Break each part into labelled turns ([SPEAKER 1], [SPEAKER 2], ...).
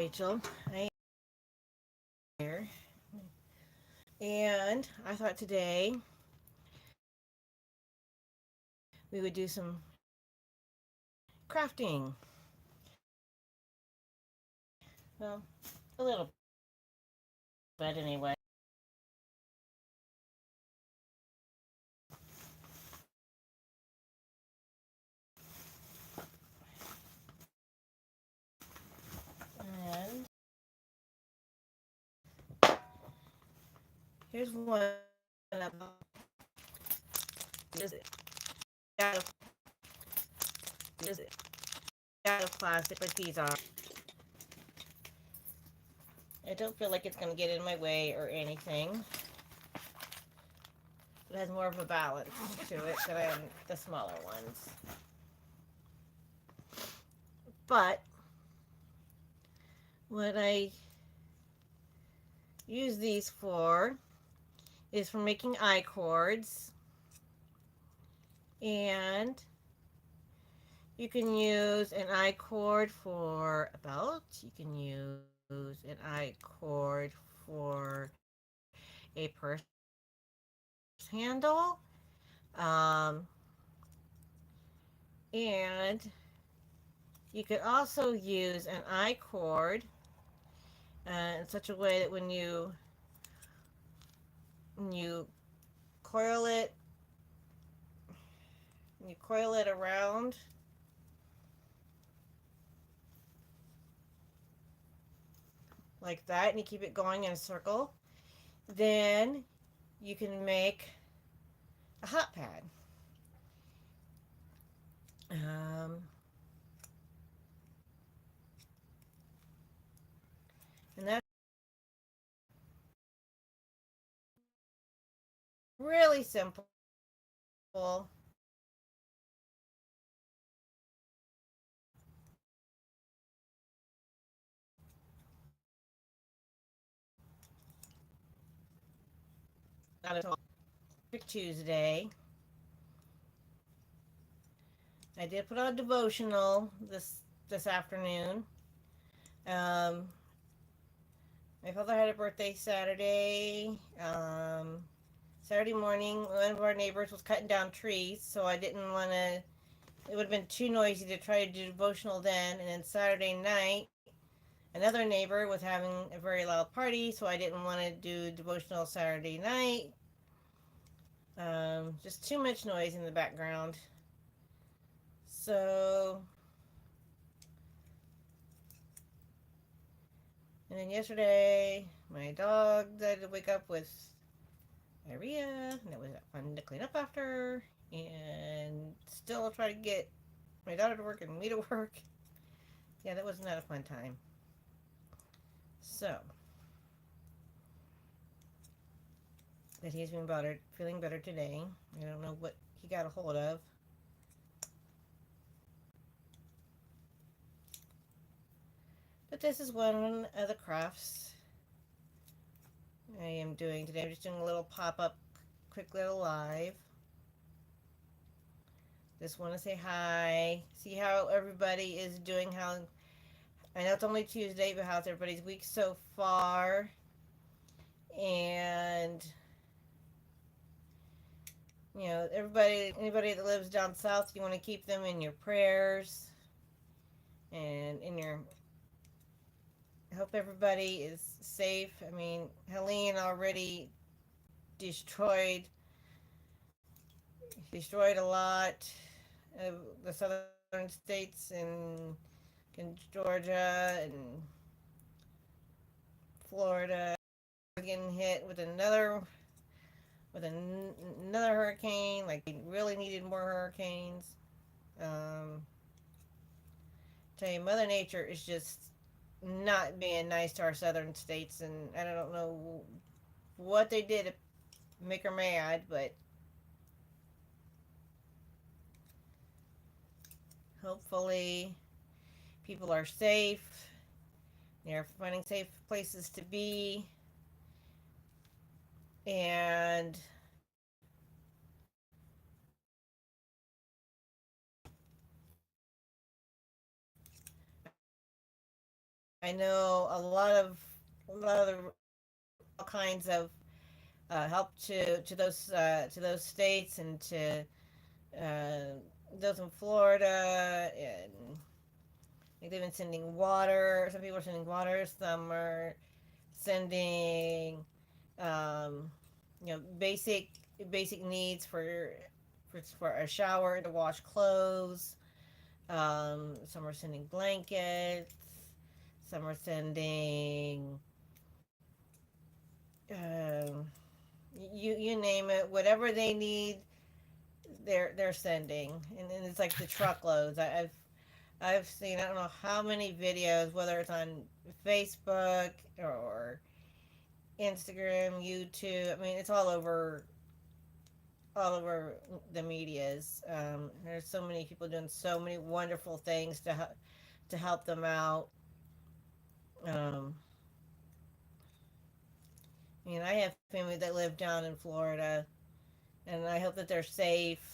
[SPEAKER 1] Rachel. I am here, and I thought today we would do some crafting. Well, a little bit anyway. And here's one of them. Is it out of is it out of plastic? But these are. I don't feel like it's gonna get in my way or anything. It has more of a balance to it than the smaller ones. But what I use these for is for making I cords, and you can use an I cord for a belt. You can use an I cord for a purse handle. Um, and you could also use an I cord in such a way that when you coil it, you coil it around like that, and you keep it going in a circle, then you can make a hot pad. Um, and that's really simple. Not at all. Tuesday. I did put on devotional this afternoon. Um, my father had a birthday Saturday. Saturday morning, one of our neighbors was cutting down trees, so I didn't want to. It would have been too noisy to try to do devotional then. And then Saturday night, another neighbor was having a very loud party, so I didn't want to do devotional Saturday night. Just too much noise in the background. So, and then yesterday, my dog decided to wake up with diarrhea, and it was fun to clean up after. And still try to get my daughter to work and me to work. Yeah, that was not a fun time. So, but he's been better, feeling better today. I don't know what he got a hold of. But this is one of the crafts I am doing today. I'm just doing a little pop-up, quick little live. Just want to say hi. See how everybody is doing. How I know it's only Tuesday, but how's everybody's week so far? And anybody that lives down south, you want to keep them in your prayers and in your. I hope everybody is safe. I mean, Helene already destroyed destroyed a lot of the southern states in Georgia and Florida. Getting hit with another hurricane. Like we really needed more hurricanes. Um, tell you, Mother Nature is just not being nice to our southern states, and I don't know what they did to make her mad, but hopefully people are safe. They're finding safe places to be, and I know a lot of the all kinds of help to those states and to uh, those in Florida, and like they've been sending water. Some people are sending water. Some are sending um, basic needs for a shower to wash clothes. Some are sending blankets. Some are sending um, you name it, whatever they need, they're sending, and it's like the truckloads. I've seen, I don't know how many videos, whether it's on Facebook or Instagram, YouTube. I mean, it's all over the medias. There's so many people doing so many wonderful things to help them out. Um, I mean, I have family that live down in Florida, and I hope that they're safe.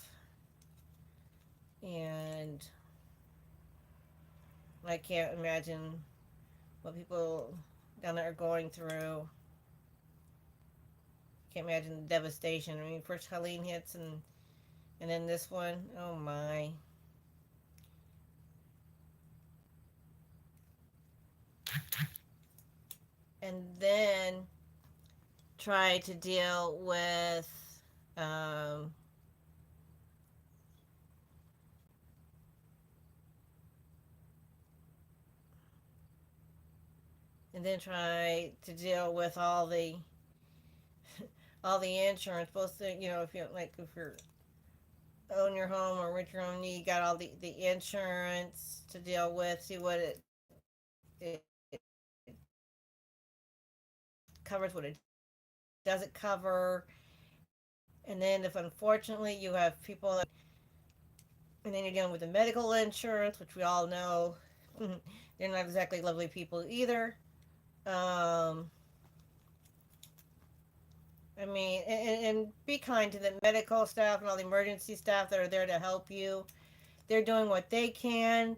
[SPEAKER 1] And I can't imagine what people down there are going through. Can't imagine the devastation. I mean, first Helene hits, and then this one. Oh my! And then try to deal with, um, and then try to deal with all the insurance. Both the, if you like, if you're own your home or rent your own, you got all the insurance to deal with. See what it covers, what it doesn't cover. And then if unfortunately you have people that, and then you're dealing with the medical insurance, which we all know they're not exactly lovely people either. Um, I mean, and be kind to the medical staff and all the emergency staff that are there to help you. They're doing what they can,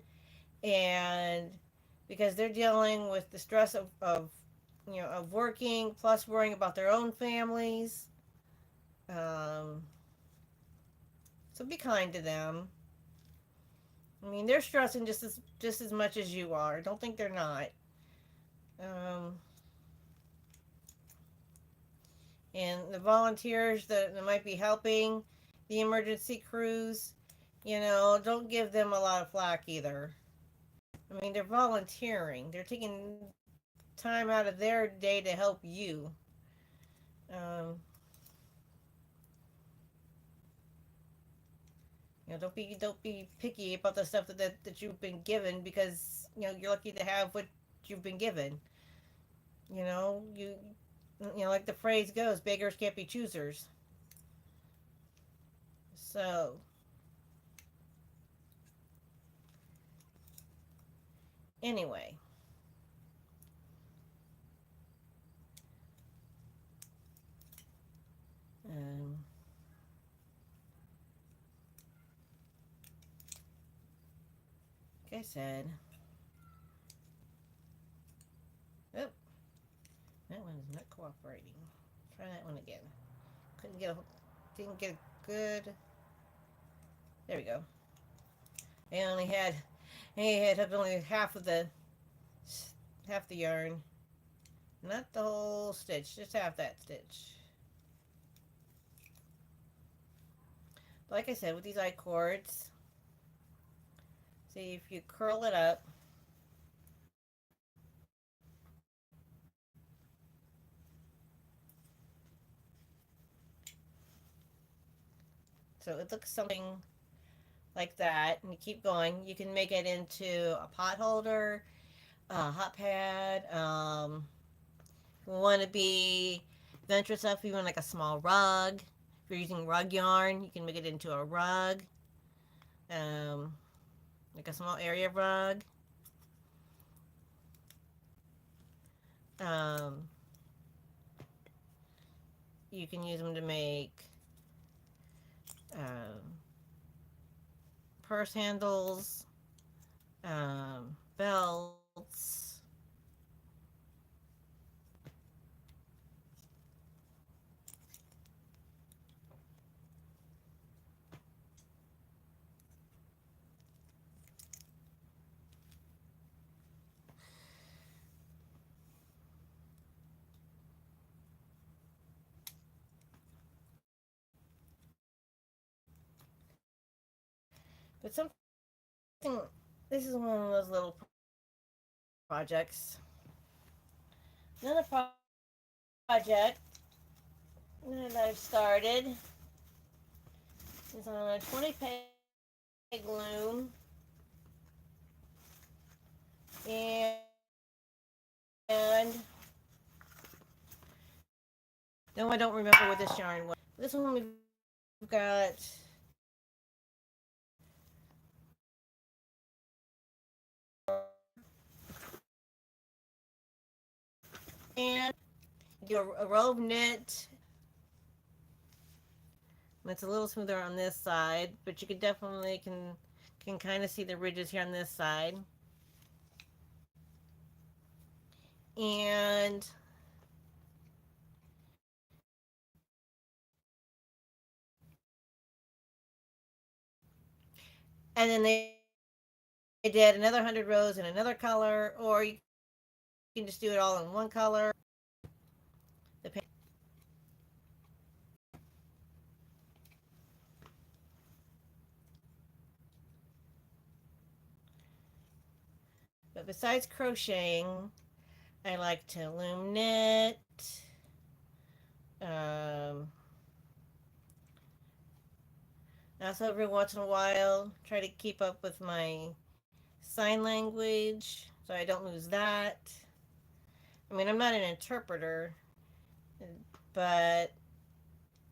[SPEAKER 1] and because they're dealing with the stress of working plus worrying about their own families. Um, so be kind to them. I mean, they're stressing just as much as you are. Don't think they're not. Um, and the volunteers that might be helping the emergency crews, don't give them a lot of flack either. I mean, they're volunteering. They're taking time out of their day to help you. Um, don't be picky about the stuff that you've been given, because you're lucky to have what you've been given. You know you like the phrase goes, beggars can't be choosers. So anyway, um, like I said, oh, that one's not cooperating. Try that one again. Couldn't get a didn't get a good. There we go. I had only half the yarn, not the whole stitch, just half that stitch. But like I said, with these I cords, see if you curl it up, so it looks something like that, and you keep going. You can make it into a pot holder, a hot pad. If you want to be adventurous enough, even like a small rug. If you're using rug yarn, you can make it into a rug, um, like a small area rug. Um, you can use them to make um, purse handles, belts. But something, this is one of those little projects. Another project that I've started is on a 20 peg loom, and no, I don't remember what this yarn was. This one we've got and do a row of knit. It's a little smoother on this side, but you can definitely can kind of see the ridges here on this side. And then they did another 100 rows in another color, or you can just do it all in one color. The But besides crocheting, I like to loom knit. Um, also, every once in a while, try to keep up with my sign language so I don't lose that. I mean, I'm not an interpreter, but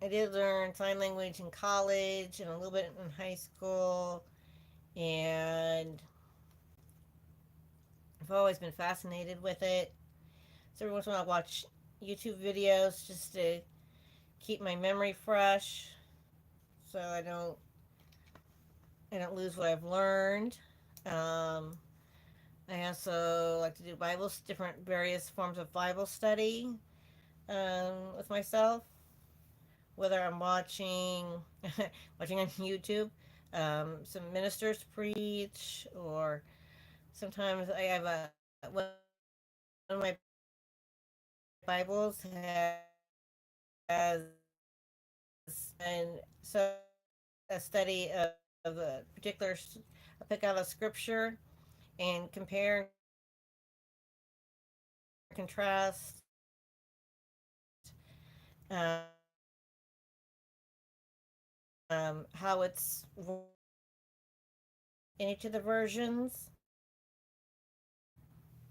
[SPEAKER 1] I did learn sign language in college and a little bit in high school, and I've always been fascinated with it. So every once in a while, I watch YouTube videos just to keep my memory fresh, so I don't lose what I've learned. Um, I also like to do different various forms of Bible study with myself, whether I'm watching watching on YouTube, some ministers preach, or sometimes I have one of my Bibles has and so a study of a particular I pick out a scripture and compare and contrast how it's in each of the versions.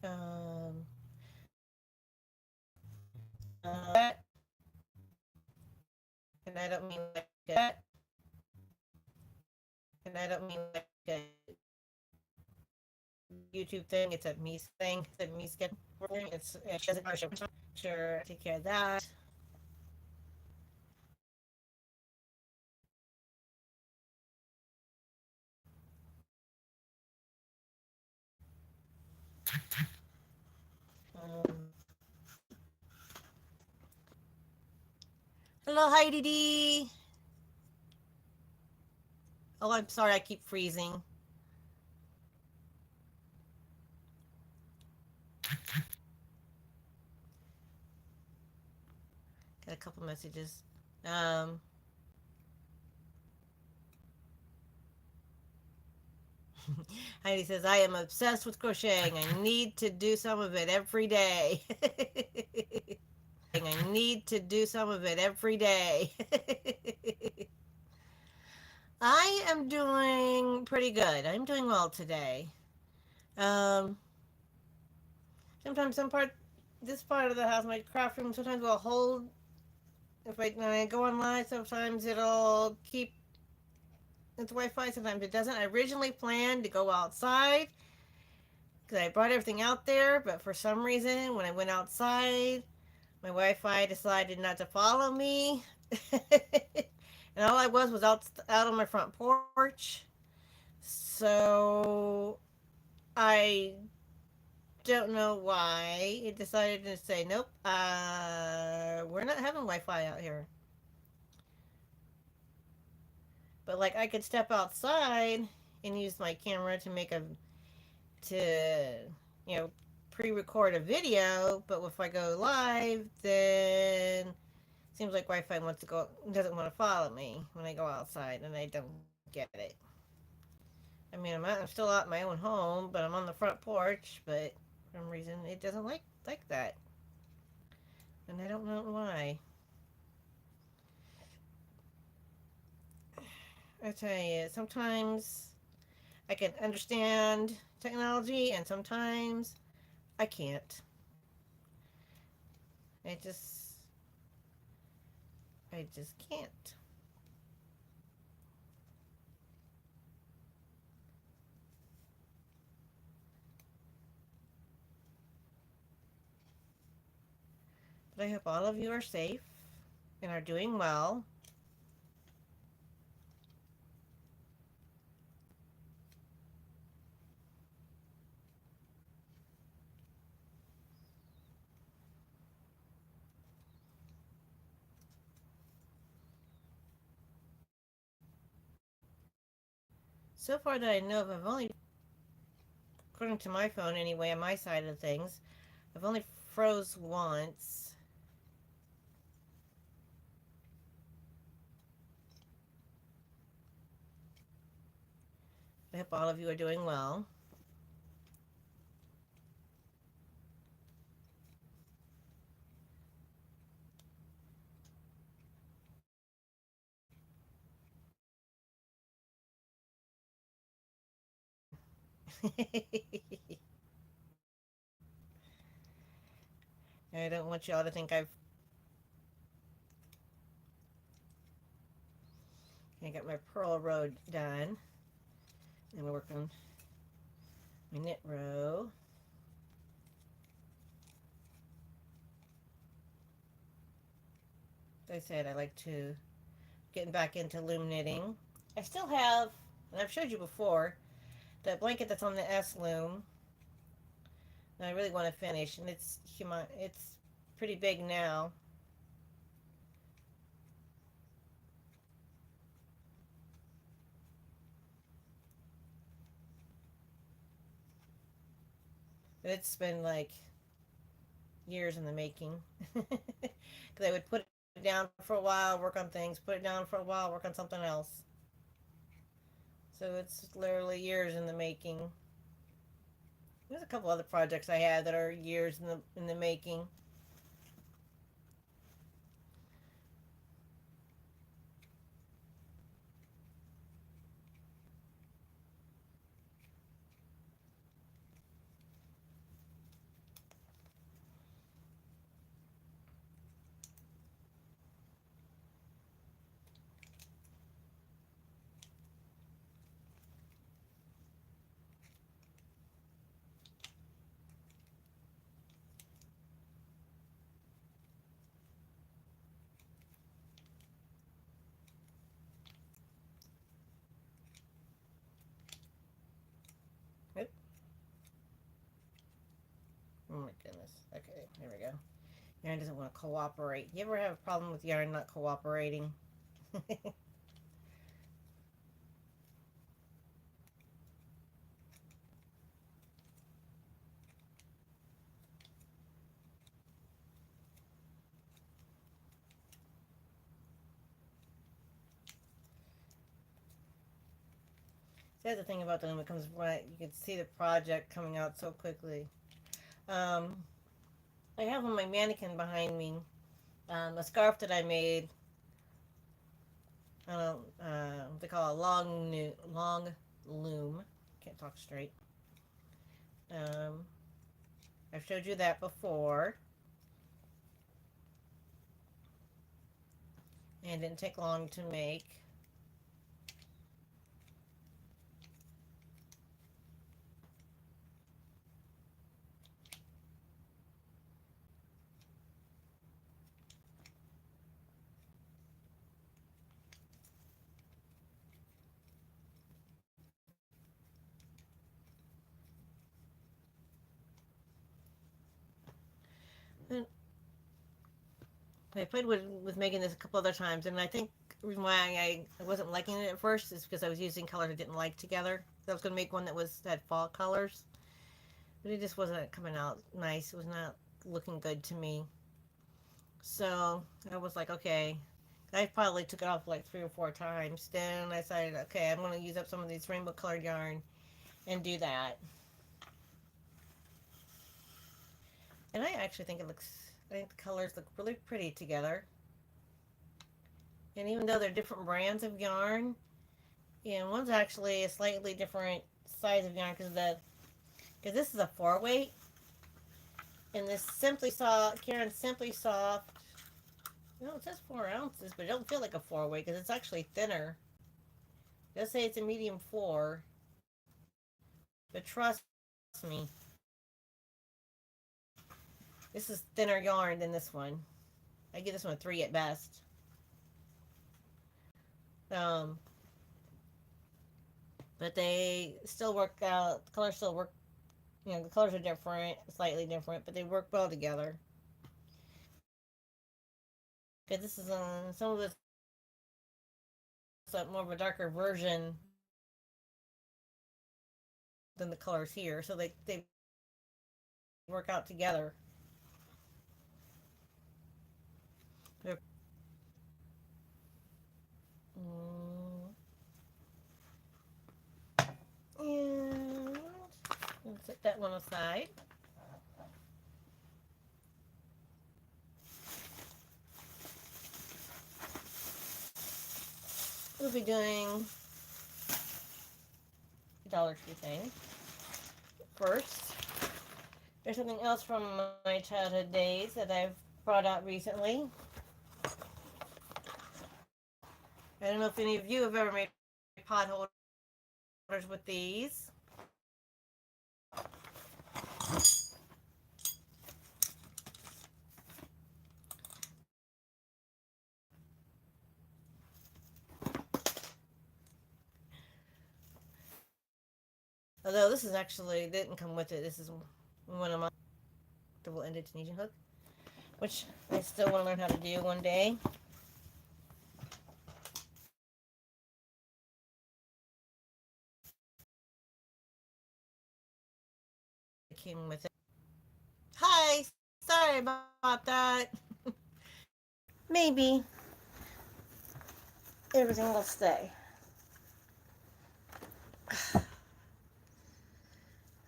[SPEAKER 1] Um, that, and I don't mean like that, and I don't mean like a YouTube thing. It's a me thing. It's a me schedule. She doesn't know. Sure, take care of that. Um, Hello, Heidi D. Oh, I'm sorry. I keep freezing. Got a couple messages. Um, Heidi says, I am obsessed with crocheting. I need to do some of it every day. I need to do some of it every day. I am doing pretty good. I'm doing well today. Um, sometimes this part of the house, my craft room, sometimes will hold. When I go online, sometimes it'll keep its Wi-Fi. Sometimes it doesn't. I originally planned to go outside because I brought everything out there, but for some reason, when I went outside, my Wi-Fi decided not to follow me, and all I was out on my front porch. So I don't know why it decided to say nope. We're not having Wi-Fi out here. But like I could step outside and use my camera to you know pre-record a video. But if I go live, then seems like Wi-Fi doesn't want to follow me when I go outside, and I don't get it. I mean, I'm still out in my own home, but I'm on the front porch. But for some reason, it doesn't like that, and I don't know why. I tell you, sometimes I can understand technology, and sometimes I can't. I just, I just can't. But I hope all of you are safe and are doing well. So far that I know of, I've only, according to my phone anyway, on my side of things, I've only froze once. I hope all of you are doing well. I don't want y'all to think I got my purl row done. And we're working my knit row. As I said, I like to getting back into loom knitting. I still have, and I've showed you before, the blanket that's on the S loom that I really want to finish, and it's pretty big now. But it's been like years in the making. Because I would put it down for a while, work on things, put it down for a while, work on something else. So it's literally years in the making. There's a couple other projects I had that are years in the making. Oop. Oh my goodness. Okay, here we go. Yarn doesn't want to cooperate. You ever have a problem with yarn not cooperating? That's the thing about the loom. It comes right. You can see the project coming out so quickly. Um, I have on my mannequin behind me a scarf that I made. I don't what they call a long loom. Can't talk straight. Um, I've showed you that before, and it didn't take long to make. And I played with making this a couple other times, and I think the reason why I wasn't liking it at first is because I was using colors I didn't like together. I was going to make one that had fall colors, but it just wasn't coming out nice. It was not looking good to me. So I was like, okay, I probably took it off like 3 or 4 times. Then I decided, okay, I'm going to use up some of these rainbow colored yarn and do that. And I actually think I think the colors look really pretty together. And even though they're different brands of yarn, and one's actually a slightly different size of yarn because this is a 4 weight, and this Simply Soft, Karen Simply Soft. No, it says 4 ounces, but it don't feel like a 4 weight because it's actually thinner. It does say it's a medium floor, but trust me, this is thinner yarn than this one. I give this one a 3 at best. Um, but they still work out. The colors still work. The colors are different, slightly different, but they work well together. Because this is some of it's more of a darker version than the colors here, so they work out together. And we'll set that one aside. We'll be doing the Dollar Tree thing first. There's something else from my childhood days that I've brought out recently. I don't know if any of you have ever made pot holders with these. Although this is actually didn't come with it. This is one of my double-ended Tunisian hook, which I still want to learn how to do one day. It came with it. Hi, sorry about that. Maybe everything will stay.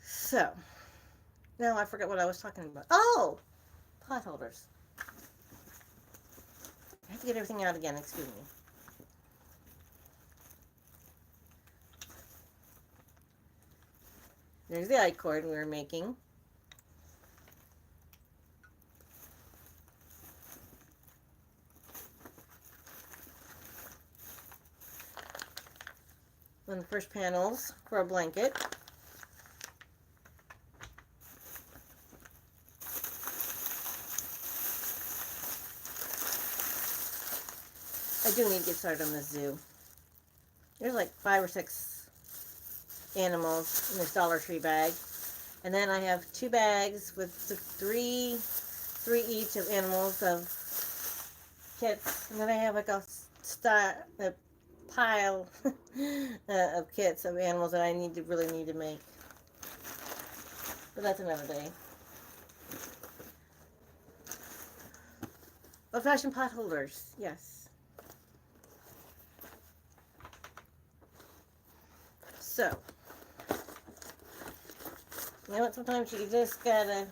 [SPEAKER 1] So, now I forgot what I was talking about. Oh, pot holders. I have to get everything out again, excuse me. There's the I-cord we were making. One of the first panels for a blanket. I do need to get started on this zoo. There's like 5 or 6 animals in this Dollar Tree bag. And then I have 2 bags with three each of animals of kits. And then I have like a pile of kits of animals that I really need to make. But that's another day. Old-fashioned pot holders, yes. So, you know what, sometimes you just gotta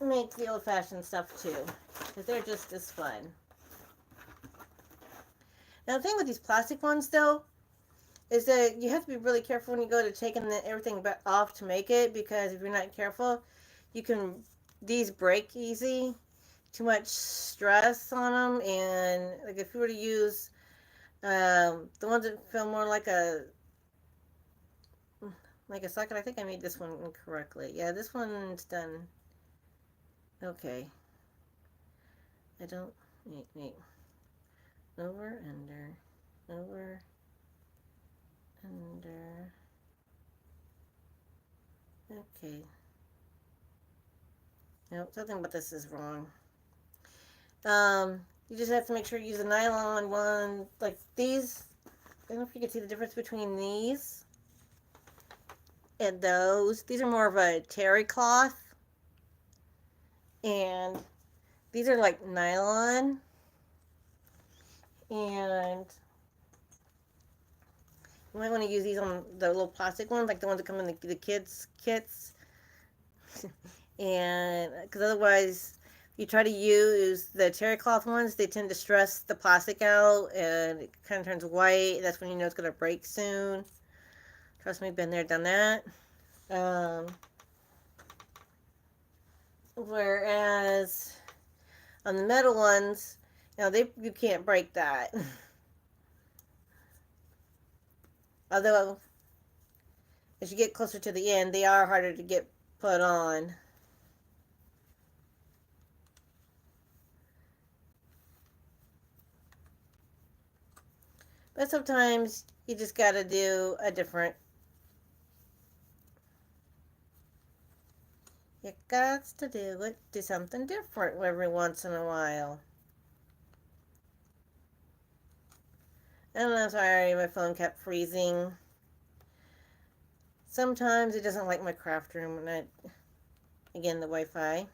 [SPEAKER 1] make the old-fashioned stuff too, because they're just as fun. Now the thing with these plastic ones though, is that you have to be really careful when you go to taking everything off to make it, because if you're not careful, these break easy, too much stress on them, and like if you were to use the ones that feel more like a socket. I think I made this one incorrectly. Yeah, this one's done. Okay. I don't. Wait. Over, under, over, under. Okay. Nope, something about this is wrong. You just have to make sure you use a nylon one, like these. I don't know if you can see the difference between these and those. These are more of a terry cloth, and these are like nylon, and you might want to use these on the little plastic ones, like the ones that come in the kids kits. And because otherwise, if you try to use the terry cloth ones, they tend to stress the plastic out, and it kind of turns white. That's when you know it's going to break soon. Trust me, been there, done that. Um, Whereas on the metal ones, you can't break that. Although as you get closer to the end, they are harder to get put on. But sometimes you just gotta do a different. You got to do something different every once in a while. And I'm sorry, my phone kept freezing. Sometimes it doesn't like my craft room, and again, the Wi-Fi.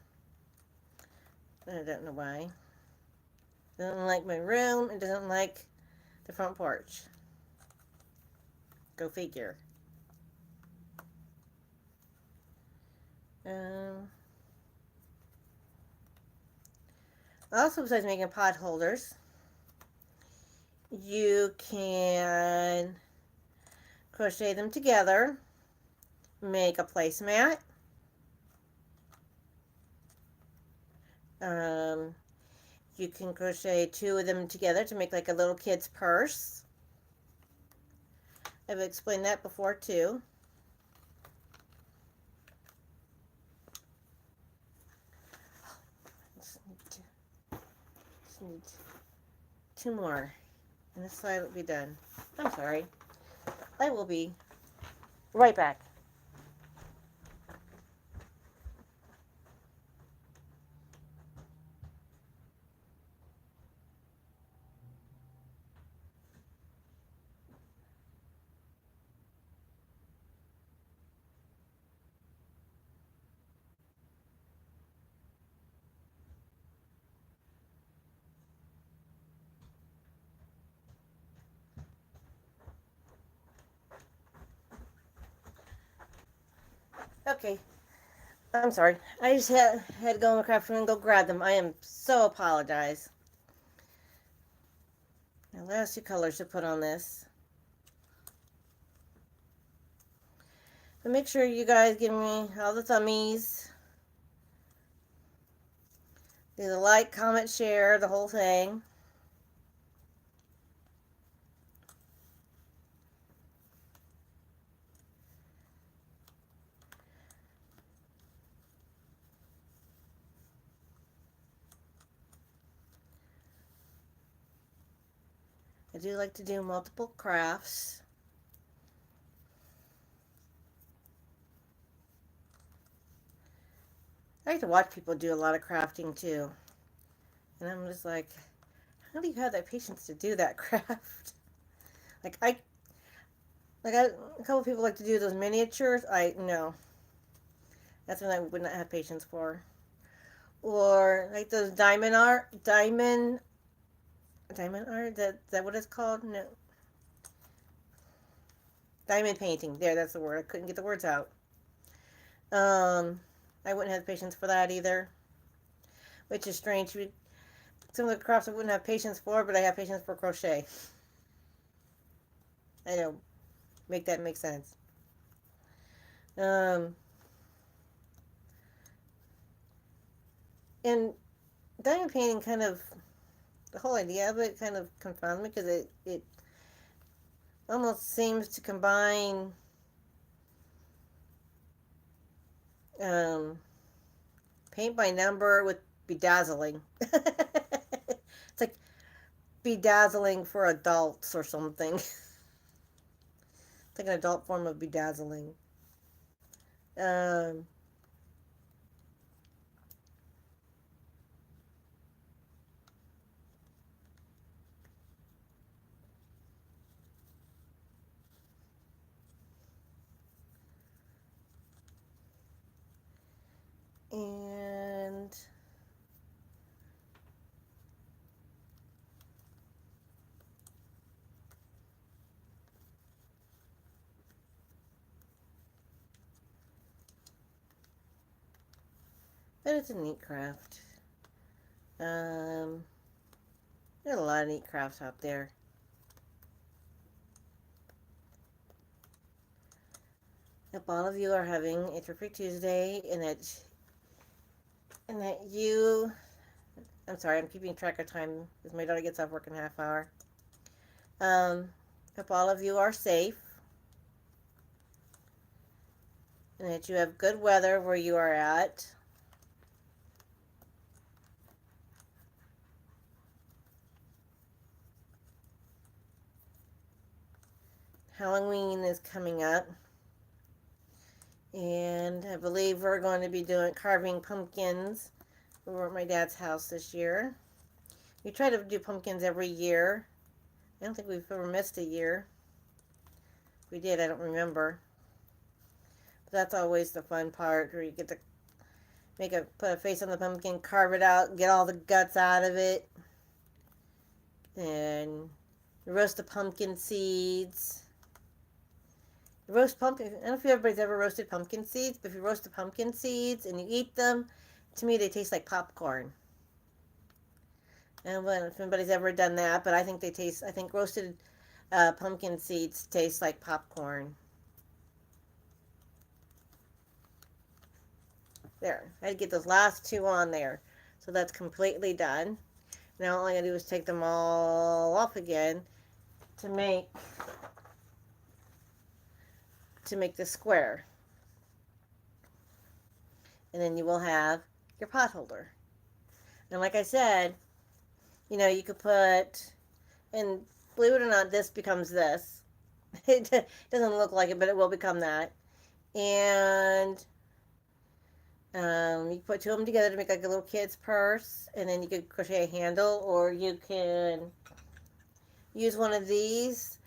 [SPEAKER 1] I don't know why. It doesn't like my room. It doesn't like the front porch. Go figure. Also, besides making pot holders, you can crochet them together, make a placemat. You can crochet two of them together to make like a little kid's purse. I've explained that before too. Just need two more, and this side will be done. I'm sorry. I will be right back. Okay, I'm sorry. I just had to go in the craft room and go grab them. I am so apologize. Now, last two colors to put on this. But make sure you guys give me all the thummies. Do the like, comment, share, the whole thing. I do like to do multiple crafts. I like to watch people do a lot of crafting too. And I'm just like, how do you have that patience to do that craft? Like I a couple of people like to do those miniatures. No. That's what I would not have patience for. Or like those diamond art, that what it's called? No. Diamond painting. There, that's the word. I couldn't get the words out. I wouldn't have patience for that either. Which is strange. Some of the crafts I wouldn't have patience for, but I have patience for crochet. I know. Make that make sense. And diamond painting the whole idea of it kind of confounds me because it almost seems to combine paint by number with bedazzling. It's like bedazzling for adults or something. It's like an adult form of bedazzling. Um, and But it's a neat craft. There's a lot of neat crafts out there. Hope all of you are having a terrific Tuesday, and that you, I'm sorry, I'm keeping track of time because my daughter gets off work in a half hour. Hope all of you are safe, and that you have good weather where you are at. Halloween is coming up, and I believe we're going to be carving pumpkins over at my dad's house this year. We try to do pumpkins every year. I don't think we've ever missed a year. If we did, I don't remember. But that's always the fun part, where you get to put a face on the pumpkin, carve it out, get all the guts out of it, and roast the pumpkin seeds. Roast pumpkin. I don't know if everybody's ever roasted pumpkin seeds, but if you roast the pumpkin seeds and you eat them, to me they taste like popcorn. And if anybody's ever done that, but I think I think roasted pumpkin seeds taste like popcorn. There, I had to get those last two on there. So that's completely done. Now all I gotta do is take them all off again to make the square. And then you will have your pot holder. And like I said, you could put, and believe it or not, this becomes this. It doesn't look like it, but it will become that. And you put two of them together to make like a little kid's purse, and then you could crochet a handle, or you can use one of these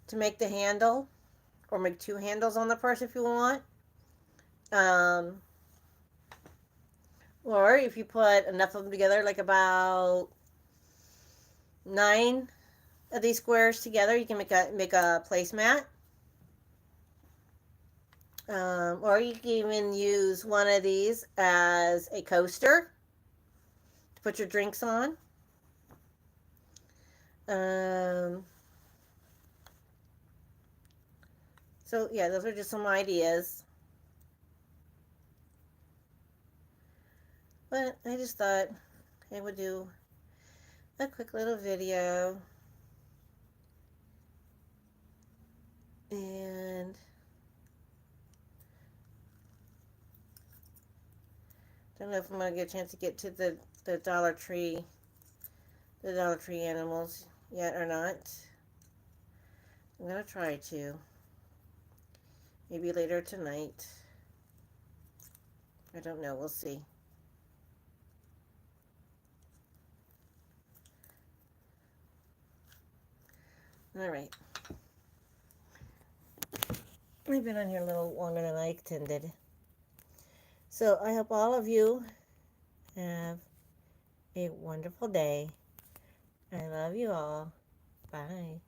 [SPEAKER 1] to make the handle, or make two handles on the purse if you want. Or if you put enough of them together, like about 9 of these squares together, you can make a placemat. Or you can even use one of these as a coaster to put your drinks on. So yeah, those are just some ideas. But I just thought I would do a quick little video. And don't know if I'm going to get a chance to get to the Dollar Tree animals yet or not. I'm going to try to. Maybe later tonight. I don't know. We'll see. All right. I've been on here a little longer than I intended. So I hope all of you have a wonderful day. I love you all. Bye.